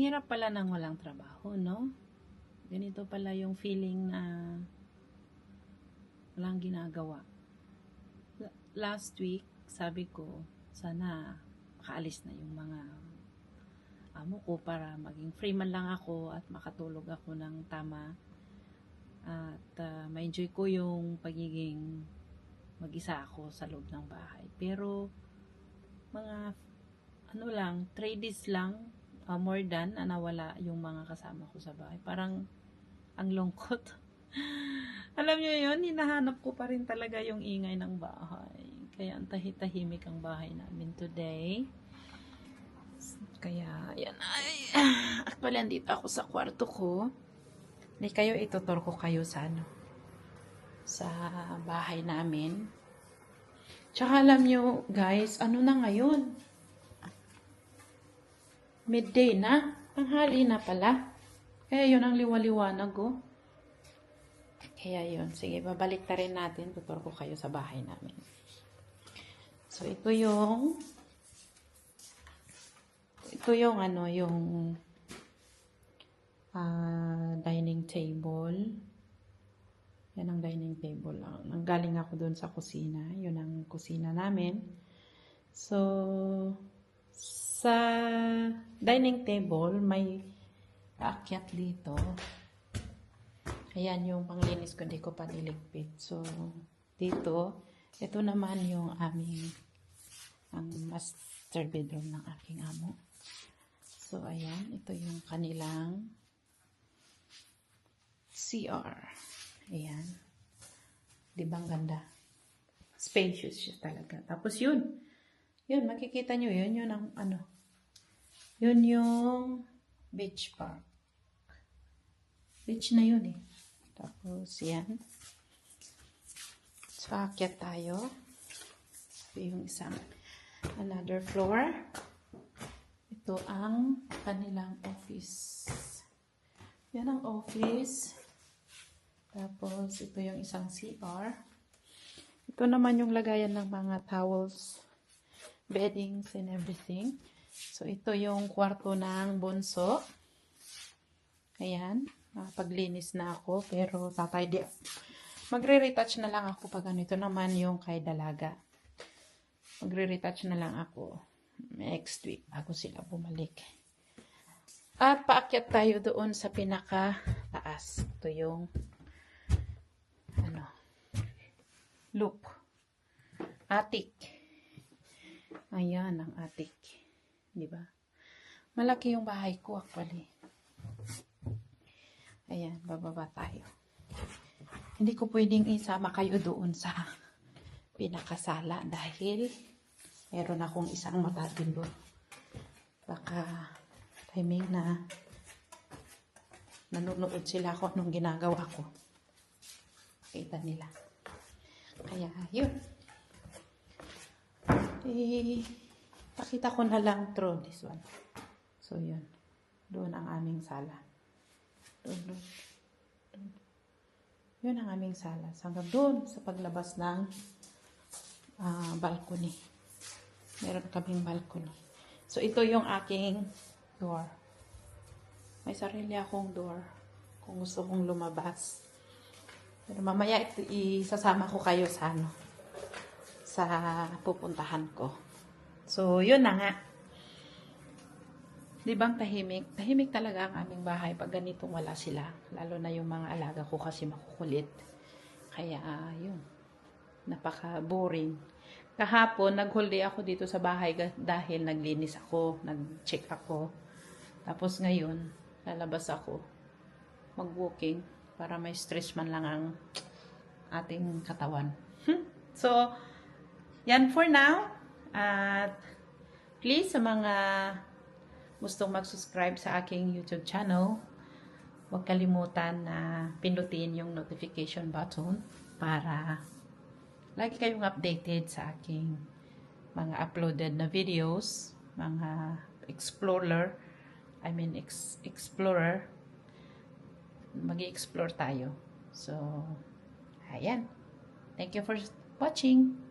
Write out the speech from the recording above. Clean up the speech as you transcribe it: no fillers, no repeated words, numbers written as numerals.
hirap pala ng walang trabaho, no? Ganito pala yung feeling na walang ginagawa. Last week, sabi ko, sana makaalis na yung mga amo ko para maging free man lang ako at makatulog ako ng tama. At ma-enjoy ko yung pagiging mag-isa ako sa loob ng bahay. Pero, mga 3 days lang, more than nawala yung mga kasama ko sa bahay. Parang ang lungkot. Alam nyo yun, hinahanap ko pa rin talaga yung ingay ng bahay. Kaya ang tahimik ang bahay namin today. Kaya, yan ay, actually, andito ako sa kwarto ko. Hindi kayo, itutur ko kayo sa sa bahay namin. Tsaka alam nyo, guys, ano na ngayon? Midday na. Tanghali na pala. Kaya yun ang liwaliwanag, oh. Kaya yun. Sige, babalik na rin natin. Tutur ko kayo sa bahay namin. So, ito yung dining table. Yan ang dining table lang. Nanggaling ako doon sa kusina. Yun ang kusina namin. So, sa dining table, may paakyat dito. Ayan yung panglinis ko, hindi ko pa niligpit. So, dito, ito naman yung ang master bedroom ng aking amo. So, ayan, ito yung kanilang CR. Ayan. Diba ang ganda? Spacious siya talaga. Tapos yun, makikita nyo yun ang yun yung beach park. Beach na yun eh. Tapos, yan. So, aakyat tayo. Ito yung another floor. Ito ang kanilang office. Yan ang office. Tapos, ito yung isang CR. Ito naman yung lagayan ng mga towels, beddings, and everything. So, ito yung kwarto ng bunso. Ayan. Paglinis na ako. Pero, magre-retouch na lang ako pag ganito naman yung kay dalaga. Magre-retouch na lang ako next week bago sila bumalik. At paakyat tayo doon sa pinaka-taas. Ito yung loop. Attic. Ayan ang attic. Diba? Malaki yung bahay ko actually. Ayan, bababa tayo. Hindi ko pwedeng isama kayo doon sa pinakasala dahil meron akong isang matatin doon. Baka timing na nanonood sila kung anong ginagawa ko. Kita nila. Kaya, yun. Pakita ko na lang through this one. So, yun. Doon ang aming sala. Doon. Yun ang aming sala. Hanggang doon sa paglabas ng balcony. Meron kaming balcony. So, ito yung aking door. May sarili akong door. Kung gusto kong lumabas. Pero mamaya isasama ko kayo sa sa pupuntahan ko. So, yun na nga. Di bang tahimik? Tahimik talaga ang aming bahay pag ganitong wala sila. Lalo na yung mga alaga ko kasi makukulit. Kaya, yun. Napaka-boring. Kahapon, nag-whole day ako dito sa bahay dahil naglinis ako, nag-check ako. Tapos ngayon, lalabas ako, mag-walking, para may stretch man lang ang ating katawan. So, yan for now. At please, sa mga gustong mag-subscribe sa aking YouTube channel, huwag kalimutan na pindutin yung notification button para lagi kayong updated sa aking mga uploaded na videos, mga explorer, mag-i-explore tayo. So, ayan. Thank you for watching.